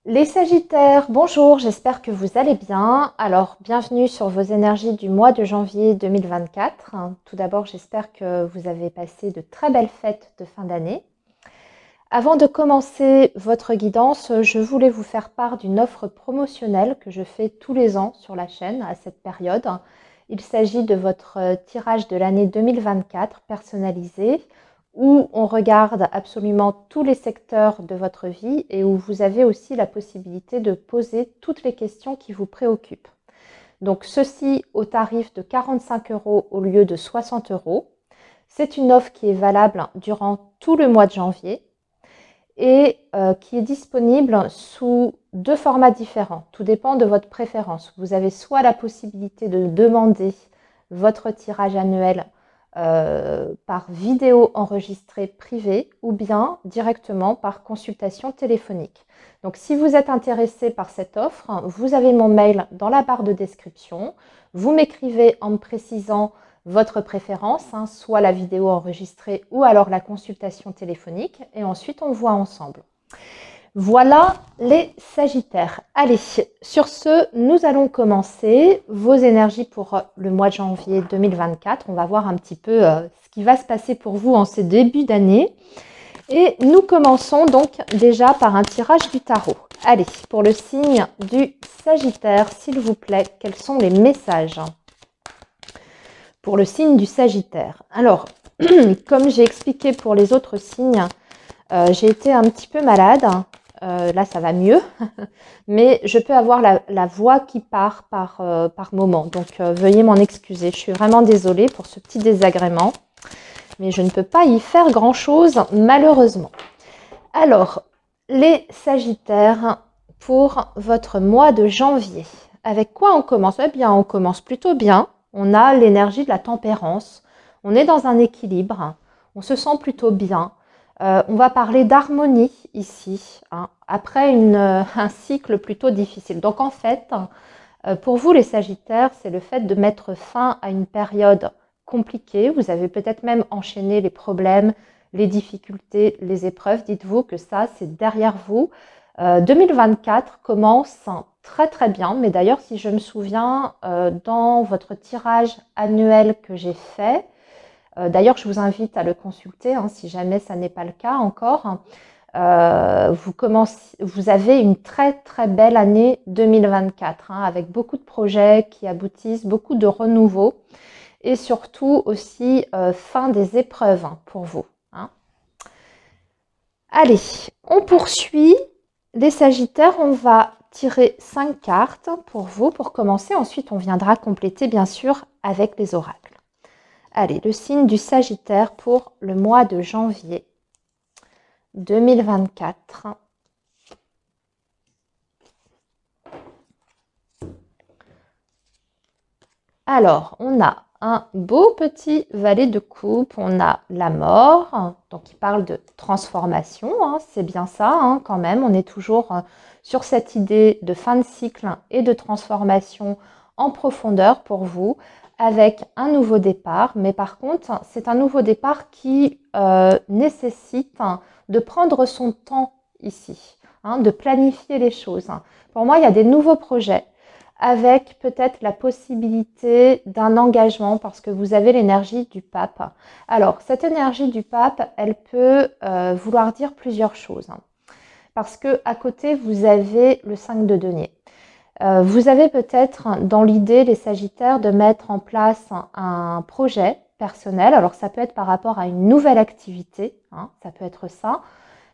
Les Sagittaires, bonjour, j'espère que vous allez bien. Alors, bienvenue sur vos énergies du mois de janvier 2024. Tout d'abord, j'espère que vous avez passé de très belles fêtes de fin d'année. Avant de commencer votre guidance, je voulais vous faire part d'une offre promotionnelle que je fais tous les ans sur la chaîne à cette période. Il s'agit de votre tirage de l'année 2024 personnalisé où on regarde absolument tous les secteurs de votre vie et où vous avez aussi la possibilité de poser toutes les questions qui vous préoccupent. Donc ceci au tarif de 45 € au lieu de 60 €. C'est une offre qui est valable durant tout le mois de janvier et qui est disponible sous deux formats différents. Tout dépend de votre préférence. Vous avez soit la possibilité de demander votre tirage annuel par vidéo enregistrée privée ou bien directement par consultation téléphonique. Donc si vous êtes intéressé par cette offre, vous avez mon mail dans la barre de description. Vous m'écrivez en me précisant votre préférence, soit la vidéo enregistrée ou alors la consultation téléphonique et ensuite on voit ensemble. Voilà les Sagittaires. Allez, sur ce, nous allons commencer vos énergies pour le mois de janvier 2024. On va voir un petit peu ce qui va se passer pour vous en ce début d'année. Et nous commençons donc déjà par un tirage du tarot. Allez, pour le signe du Sagittaire, s'il vous plaît, quels sont les messages pour le signe du Sagittaire? Alors, comme j'ai expliqué pour les autres signes, j'ai été un petit peu malade. Là, ça va mieux, mais je peux avoir la voix qui part par moment. Donc, veuillez m'en excuser. Je suis vraiment désolée pour ce petit désagrément, mais je ne peux pas y faire grand-chose, malheureusement. Alors, les Sagittaires, pour votre mois de janvier, avec quoi on commence? Eh bien, on commence plutôt bien. On a l'énergie de la tempérance. On est dans un équilibre. On se sent plutôt bien. On va parler d'harmonie ici, après un cycle plutôt difficile. Donc en fait, pour vous les Sagittaires, c'est le fait de mettre fin à une période compliquée. Vous avez peut-être même enchaîné les problèmes, les difficultés, les épreuves. Dites-vous que ça, c'est derrière vous. 2024 commence très très bien, mais d'ailleurs, si je me souviens, dans votre tirage annuel que j'ai fait, d'ailleurs, je vous invite à le consulter si jamais ça n'est pas le cas encore. Vous avez une très très belle année 2024 avec beaucoup de projets qui aboutissent, beaucoup de renouveau et surtout aussi fin des épreuves pour vous. Allez, on poursuit. Les Sagittaires, on va tirer 5 cartes pour vous pour commencer. Ensuite, on viendra compléter bien sûr avec les oracles. Allez, le signe du Sagittaire pour le mois de janvier 2024. Alors, on a un beau petit valet de coupe, on a la mort, donc qui parle de transformation, c'est bien ça quand même, on est toujours sur cette idée de fin de cycle et de transformation en profondeur pour vous, avec un nouveau départ, mais par contre, c'est un nouveau départ qui nécessite de prendre son temps ici, de planifier les choses. Pour moi, il y a des nouveaux projets avec peut-être la possibilité d'un engagement parce que vous avez l'énergie du pape. Alors, cette énergie du pape, elle peut vouloir dire plusieurs choses. Parce que à côté, vous avez le 5 de denier. Vous avez peut-être dans l'idée, les Sagittaires, de mettre en place un projet personnel. Alors, ça peut être par rapport à une nouvelle activité, ça peut être ça.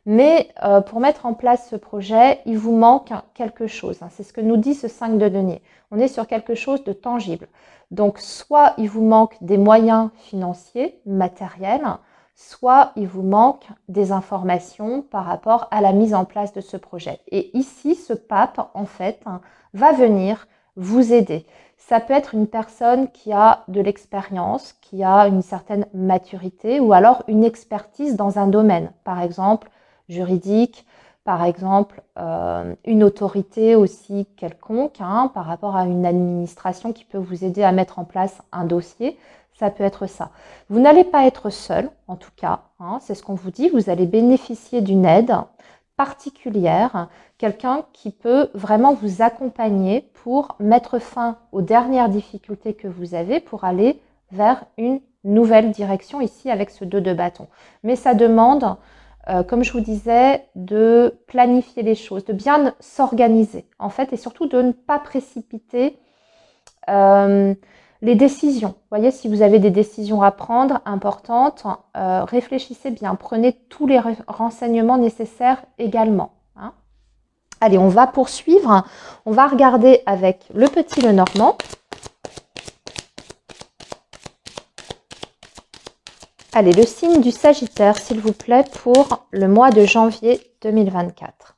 Mais pour mettre en place ce projet, il vous manque quelque chose. C'est ce que nous dit ce 5 de denier. On est sur quelque chose de tangible. Donc, soit il vous manque des moyens financiers, matériels, soit il vous manque des informations par rapport à la mise en place de ce projet. Et ici, ce pape, en fait, va venir vous aider. Ça peut être une personne qui a de l'expérience, qui a une certaine maturité ou alors une expertise dans un domaine. Par exemple, juridique, par exemple une autorité aussi quelconque par rapport à une administration qui peut vous aider à mettre en place un dossier, ça peut être ça. Vous n'allez pas être seul, en tout cas, c'est ce qu'on vous dit, vous allez bénéficier d'une aide particulière, quelqu'un qui peut vraiment vous accompagner pour mettre fin aux dernières difficultés que vous avez pour aller vers une nouvelle direction ici avec ce 2 de bâton. Mais ça demande, comme je vous disais, de planifier les choses, de bien s'organiser en fait et surtout de ne pas précipiter les décisions. Vous voyez, si vous avez des décisions à prendre importantes, réfléchissez bien, prenez tous les renseignements nécessaires également. Hein. Allez, on va poursuivre. On va regarder avec le petit Lenormand. Allez, le signe du Sagittaire, s'il vous plaît, pour le mois de janvier 2024.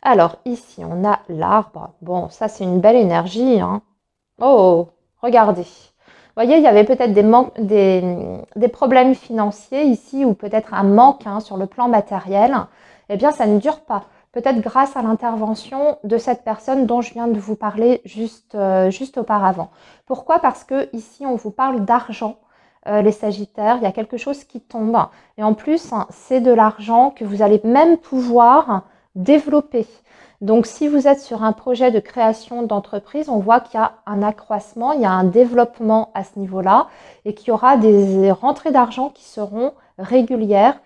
Alors, ici, on a l'arbre. Bon, ça, c'est une belle énergie. Hein. Oh, regardez. Vous voyez, il y avait peut-être des problèmes financiers ici ou peut-être un manque hein, sur le plan matériel. Eh bien, ça ne dure pas. Peut-être grâce à l'intervention de cette personne dont je viens de vous parler juste auparavant. Pourquoi? Parce que ici, on vous parle d'argent. Les Sagittaires, il y a quelque chose qui tombe. Et en plus, hein, c'est de l'argent que vous allez même pouvoir développer. Donc, si vous êtes sur un projet de création d'entreprise, on voit qu'il y a un accroissement, il y a un développement à ce niveau-là et qu'il y aura des rentrées d'argent qui seront régulières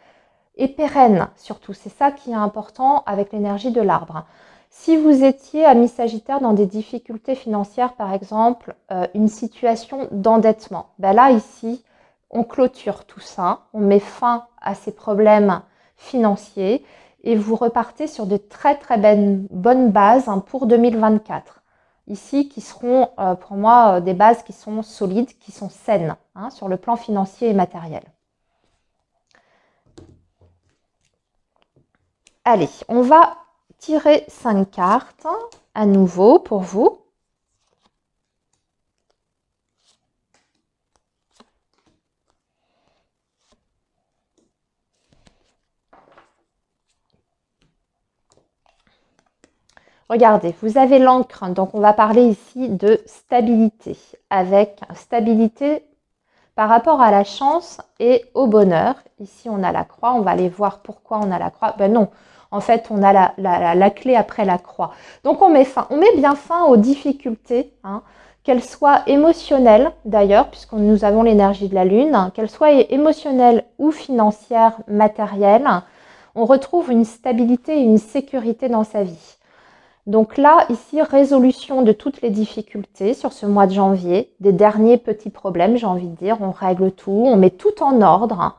et pérennes surtout. C'est ça qui est important avec l'énergie de l'arbre. Si vous étiez, ami Sagittaire, dans des difficultés financières, par exemple, une situation d'endettement, ben là, ici, on clôture tout ça, on met fin à ces problèmes financiers et vous repartez sur de très très bonnes bases hein, pour 2024. Ici, qui seront pour moi des bases qui sont solides, qui sont saines hein, sur le plan financier et matériel. Allez, on va tirer 5 cartes à nouveau pour vous. Regardez, vous avez l'encre, donc on va parler ici de stabilité, avec stabilité par rapport à la chance et au bonheur. Ici, on a la croix, on va aller voir pourquoi on a la croix. Ben non, en fait, on a la clé après la croix. Donc, on met bien fin aux difficultés, hein, qu'elles soient émotionnelles d'ailleurs, puisque nous avons l'énergie de la Lune, hein, qu'elles soient émotionnelles ou financières, matérielles. On retrouve une stabilité et une sécurité dans sa vie. Donc là, ici, résolution de toutes les difficultés sur ce mois de janvier, des derniers petits problèmes, j'ai envie de dire, on règle tout, on met tout en ordre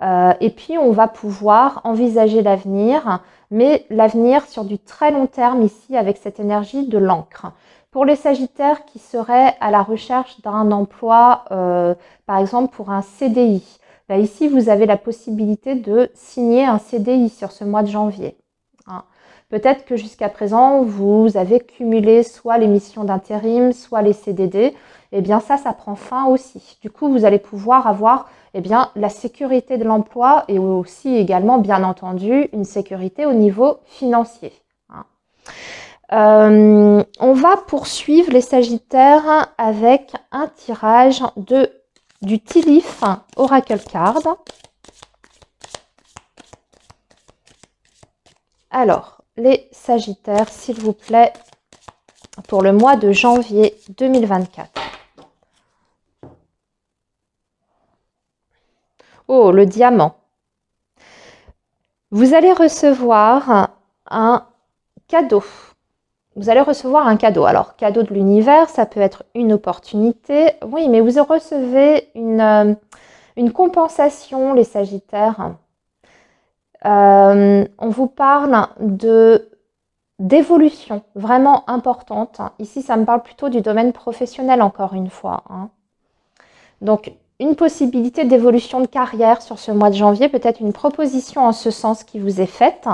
et puis on va pouvoir envisager l'avenir, mais l'avenir sur du très long terme ici avec cette énergie de l'encre. Pour les Sagittaires qui seraient à la recherche d'un emploi, par exemple pour un CDI, là, ici vous avez la possibilité de signer un CDI sur ce mois de janvier. Hein. Peut-être que jusqu'à présent, vous avez cumulé soit les missions d'intérim, soit les CDD. Eh bien, ça prend fin aussi. Du coup, vous allez pouvoir avoir eh bien, la sécurité de l'emploi et aussi également, bien entendu, une sécurité au niveau financier. On va poursuivre les Sagittaires avec un tirage du Tilif Oracle Card. Alors, les Sagittaires, s'il vous plaît, pour le mois de janvier 2024. Oh, le diamant. Vous allez recevoir un cadeau. Vous allez recevoir un cadeau. Alors, cadeau de l'univers, ça peut être une opportunité. Oui, mais vous recevez une compensation, les Sagittaires. On vous parle d'évolution vraiment importante. Ici, ça me parle plutôt du domaine professionnel, encore une fois. Hein. Donc, une possibilité d'évolution de carrière sur ce mois de janvier, peut-être une proposition en ce sens qui vous est faite.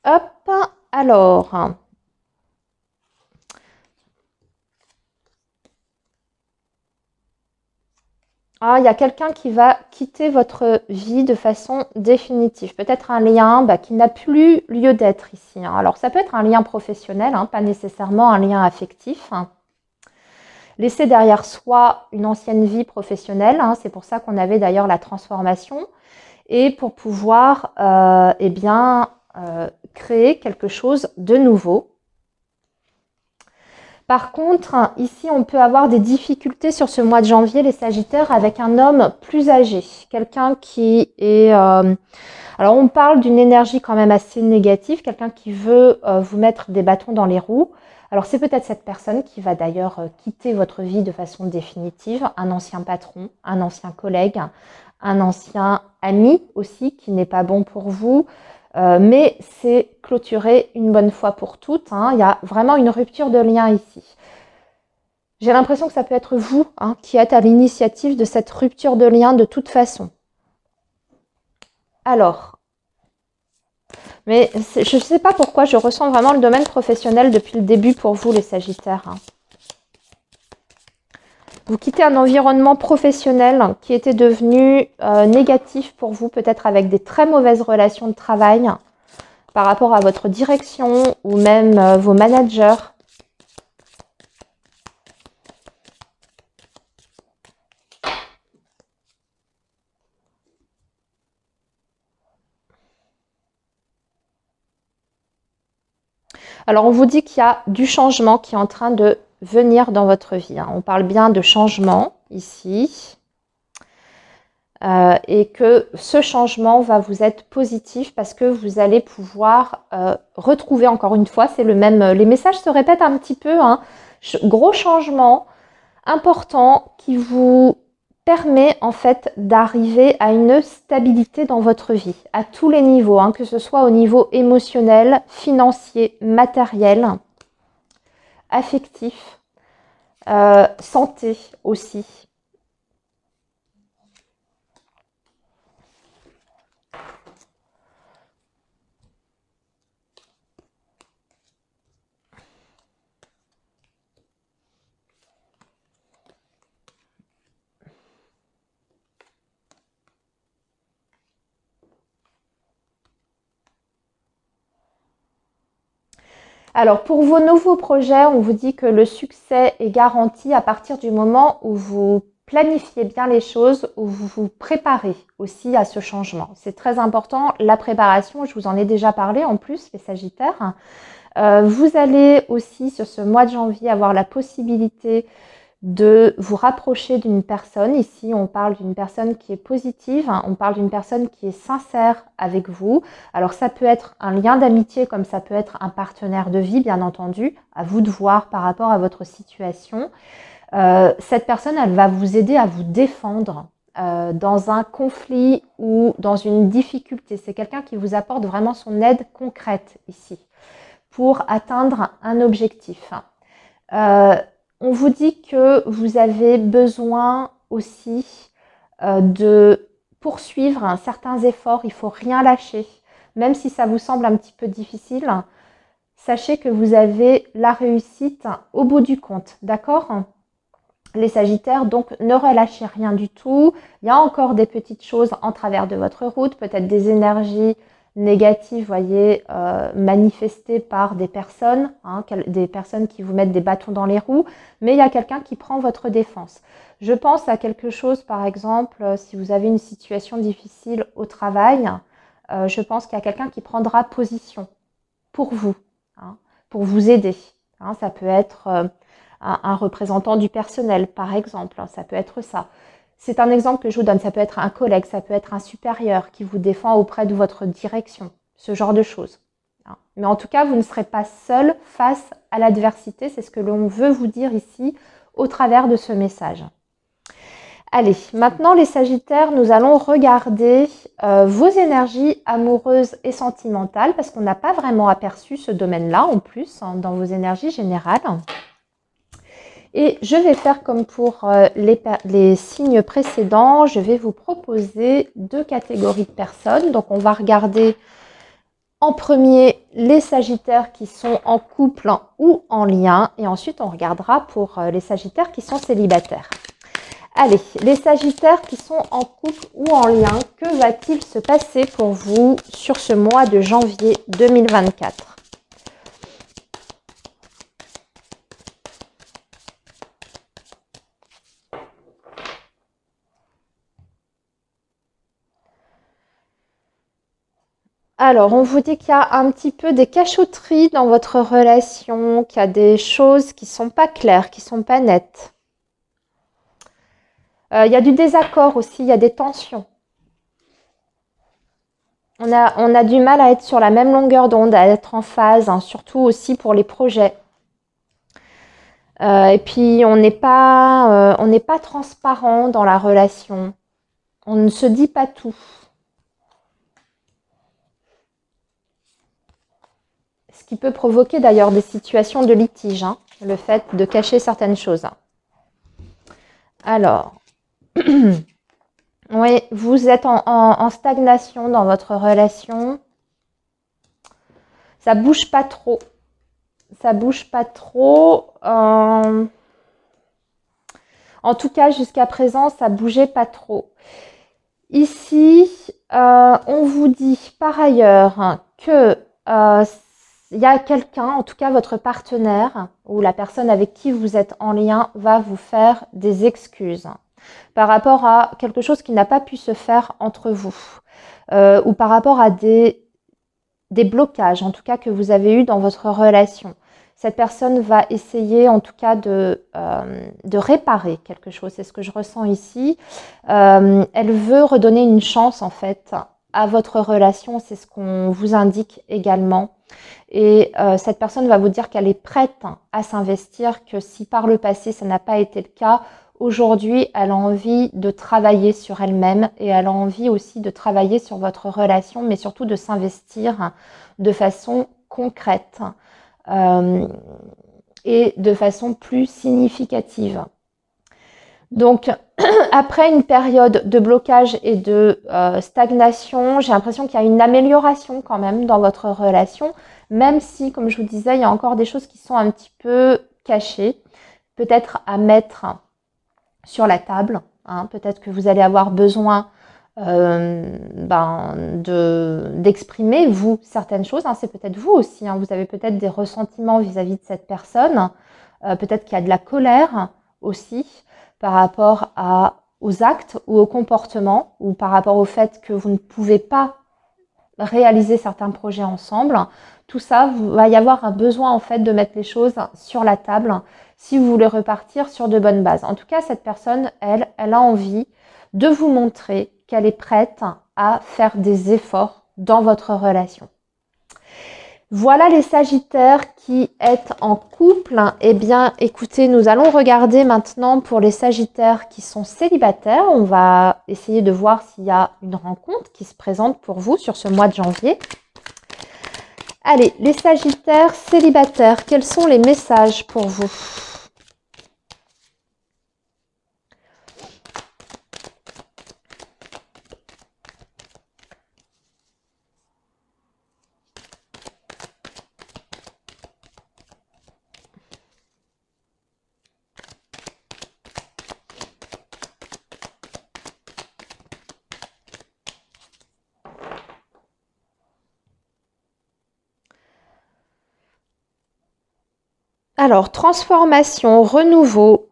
Hop, alors. Ah, il y a quelqu'un qui va quitter votre vie de façon définitive. Peut-être un lien qui n'a plus lieu d'être ici, hein. Alors, ça peut être un lien professionnel, hein, pas nécessairement un lien affectif, hein. Laisser derrière soi une ancienne vie professionnelle, hein, c'est pour ça qu'on avait d'ailleurs la transformation, et pour pouvoir créer quelque chose de nouveau. Par contre, ici, on peut avoir des difficultés sur ce mois de janvier, les Sagittaires, avec un homme plus âgé. Quelqu'un qui est... alors, on parle d'une énergie quand même assez négative, quelqu'un qui veut vous mettre des bâtons dans les roues. Alors, c'est peut-être cette personne qui va d'ailleurs quitter votre vie de façon définitive, un ancien patron, un ancien collègue, un ancien ami aussi qui n'est pas bon pour vous. Mais c'est clôturé une bonne fois pour toutes, hein. Il y a vraiment une rupture de lien ici. J'ai l'impression que ça peut être vous, hein, qui êtes à l'initiative de cette rupture de lien de toute façon. Alors, mais je ne sais pas pourquoi je ressens vraiment le domaine professionnel depuis le début pour vous, les Sagittaires, hein. Vous quittez un environnement professionnel qui était devenu négatif pour vous, peut-être avec des très mauvaises relations de travail par rapport à votre direction ou même vos managers. Alors, on vous dit qu'il y a du changement qui est en train de venir dans votre vie, hein. On parle bien de changement ici. Et que ce changement va vous être positif parce que vous allez pouvoir retrouver, encore une fois, c'est le même, les messages se répètent un petit peu, hein. Gros changement important qui vous permet en fait d'arriver à une stabilité dans votre vie, à tous les niveaux, hein, que ce soit au niveau émotionnel, financier, matériel, affectif, santé aussi. Alors, pour vos nouveaux projets, on vous dit que le succès est garanti à partir du moment où vous planifiez bien les choses, où vous vous préparez aussi à ce changement. C'est très important, la préparation, je vous en ai déjà parlé en plus, les Sagittaires. Vous allez aussi, sur ce mois de janvier, avoir la possibilité de vous rapprocher d'une personne. Ici, on parle d'une personne qui est positive, hein, on parle d'une personne qui est sincère avec vous. Alors, ça peut être un lien d'amitié comme ça peut être un partenaire de vie, bien entendu. À vous de voir par rapport à votre situation. Cette personne, elle va vous aider à vous défendre dans un conflit ou dans une difficulté. C'est quelqu'un qui vous apporte vraiment son aide concrète ici pour atteindre un objectif. On vous dit que vous avez besoin aussi de poursuivre certains efforts. Il ne faut rien lâcher. Même si ça vous semble un petit peu difficile, sachez que vous avez la réussite au bout du compte. D'accord ? Les Sagittaires, donc ne relâchez rien du tout. Il y a encore des petites choses en travers de votre route, peut-être des énergies négatives, voyez, manifestées par des personnes, hein, des personnes qui vous mettent des bâtons dans les roues, mais il y a quelqu'un qui prend votre défense. Je pense à quelque chose, par exemple, si vous avez une situation difficile au travail, je pense qu'il y a quelqu'un qui prendra position pour vous, hein, pour vous aider. Hein, ça peut être un représentant du personnel, par exemple, hein, ça peut être ça. C'est un exemple que je vous donne, ça peut être un collègue, ça peut être un supérieur qui vous défend auprès de votre direction, ce genre de choses. Mais en tout cas, vous ne serez pas seul face à l'adversité, c'est ce que l'on veut vous dire ici au travers de ce message. Allez, maintenant les Sagittaires, nous allons regarder vos énergies amoureuses et sentimentales parce qu'on n'a pas vraiment aperçu ce domaine-là en plus, hein, dans vos énergies générales. Et je vais faire comme pour les signes précédents, je vais vous proposer deux catégories de personnes. Donc, on va regarder En premier, les Sagittaires qui sont en couple ou en lien. Et ensuite, on regardera pour les Sagittaires qui sont célibataires. Allez, les Sagittaires qui sont en couple ou en lien, que va-t-il se passer pour vous sur ce mois de janvier 2024 ? Alors, on vous dit qu'il y a un petit peu des cachotteries dans votre relation, qu'il y a des choses qui ne sont pas claires, qui ne sont pas nettes. Il y a du désaccord aussi, il y a des tensions. On a du mal à être sur la même longueur d'onde, à être en phase, hein, surtout aussi pour les projets. Et puis, on n'est pas transparent dans la relation. On ne se dit pas tout. Ce qui peut provoquer d'ailleurs des situations de litige, hein, le fait de cacher certaines choses. Alors, oui, vous êtes en stagnation dans votre relation. Ça bouge pas trop. Ça bouge pas trop. En tout cas, jusqu'à présent, ça bougeait pas trop. Ici, on vous dit par ailleurs hein, que il y a quelqu'un, en tout cas votre partenaire ou la personne avec qui vous êtes en lien va vous faire des excuses par rapport à quelque chose qui n'a pas pu se faire entre vous ou par rapport à des blocages en tout cas que vous avez eu dans votre relation. Cette personne va essayer en tout cas de réparer quelque chose, c'est ce que je ressens ici. Elle veut redonner une chance en fait à votre relation, c'est ce qu'on vous indique également. Et cette personne va vous dire qu'elle est prête à s'investir, que si par le passé ça n'a pas été le cas, aujourd'hui elle a envie de travailler sur elle-même et elle a envie aussi de travailler sur votre relation, mais surtout de s'investir de façon concrète et de façon plus significative. Donc, après une période de blocage et de stagnation, j'ai l'impression qu'il y a une amélioration quand même dans votre relation, même si, comme je vous disais, il y a encore des choses qui sont un petit peu cachées, peut-être à mettre sur la table. Hein. Peut-être que vous allez avoir besoin d'exprimer, vous, certaines choses. Hein. C'est peut-être vous aussi. Hein. Vous avez peut-être des ressentiments vis-à-vis de cette personne. Peut-être qu'il y a de la colère aussi par rapport aux actes ou au comportement ou par rapport au fait que vous ne pouvez pas réaliser certains projets ensemble. Tout ça, il va y avoir un besoin en fait de mettre les choses sur la table si vous voulez repartir sur de bonnes bases. En tout cas, cette personne, elle a envie de vous montrer qu'elle est prête à faire des efforts dans votre relation. Voilà les Sagittaires qui êtes en couple. Eh bien, écoutez, nous allons regarder maintenant pour les Sagittaires qui sont célibataires. On va essayer de voir s'il y a une rencontre qui se présente pour vous sur ce mois de janvier. Allez, les Sagittaires célibataires, quels sont les messages pour vous ? Alors, transformation, renouveau,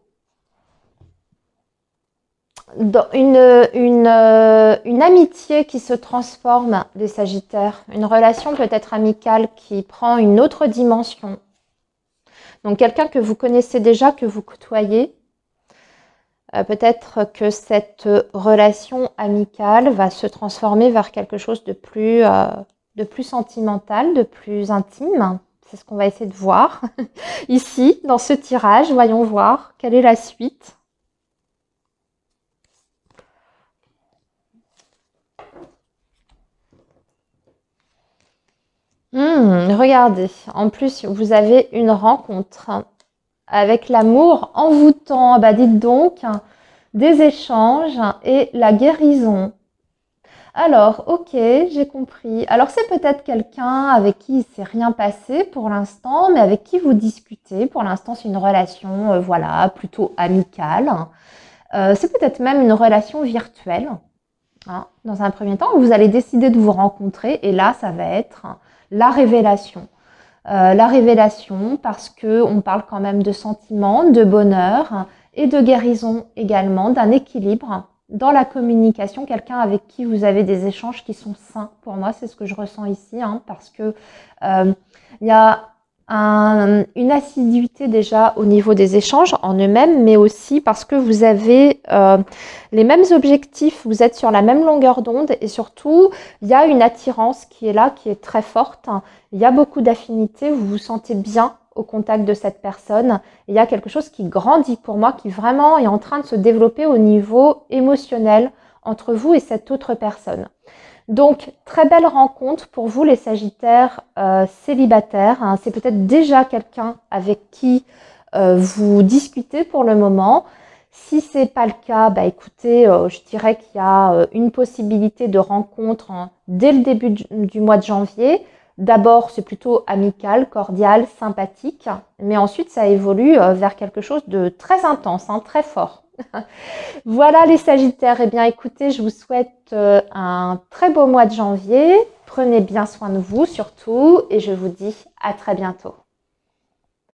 dans une amitié qui se transforme, les Sagittaires, une relation peut-être amicale qui prend une autre dimension. Donc, quelqu'un que vous connaissez déjà, que vous côtoyez, peut-être que cette relation amicale va se transformer vers quelque chose de plus sentimental, de plus intime. C'est ce qu'on va essayer de voir ici, dans ce tirage. Voyons voir quelle est la suite. Regardez, en plus, vous avez une rencontre avec l'amour envoûtant. Bah, dites donc, des échanges et la guérison. Alors, ok, j'ai compris. Alors, c'est peut-être quelqu'un avec qui il ne s'est rien passé pour l'instant, mais avec qui vous discutez. Pour l'instant, c'est une relation, voilà, plutôt amicale. C'est peut-être même une relation virtuelle, hein, dans un premier temps. Vous allez décider de vous rencontrer et là, ça va être la révélation. La révélation parce que on parle quand même de sentiments, de bonheur et de guérison également, d'un équilibre dans la communication, quelqu'un avec qui vous avez des échanges qui sont sains. Pour moi, c'est ce que je ressens ici, hein, parce que il y a une assiduité déjà au niveau des échanges en eux-mêmes, mais aussi parce que vous avez les mêmes objectifs, vous êtes sur la même longueur d'onde et surtout, il y a une attirance qui est là, qui est très forte. Il y a beaucoup d'affinités, vous vous sentez bien au contact de cette personne. Il y a quelque chose qui grandit pour moi, qui vraiment est en train de se développer au niveau émotionnel entre vous et cette autre personne. Donc, très belle rencontre pour vous les Sagittaires célibataires, hein. C'est peut-être déjà quelqu'un avec qui vous discutez pour le moment. Si ce n'est pas le cas, bah écoutez, je dirais qu'il y a une possibilité de rencontre, hein, dès le début du mois de janvier. D'abord, c'est plutôt amical, cordial, sympathique, mais ensuite, ça évolue vers quelque chose de très intense, hein, très fort. Voilà les Sagittaires, eh bien écoutez, je vous souhaite un très beau mois de janvier. Prenez bien soin de vous surtout et je vous dis à très bientôt.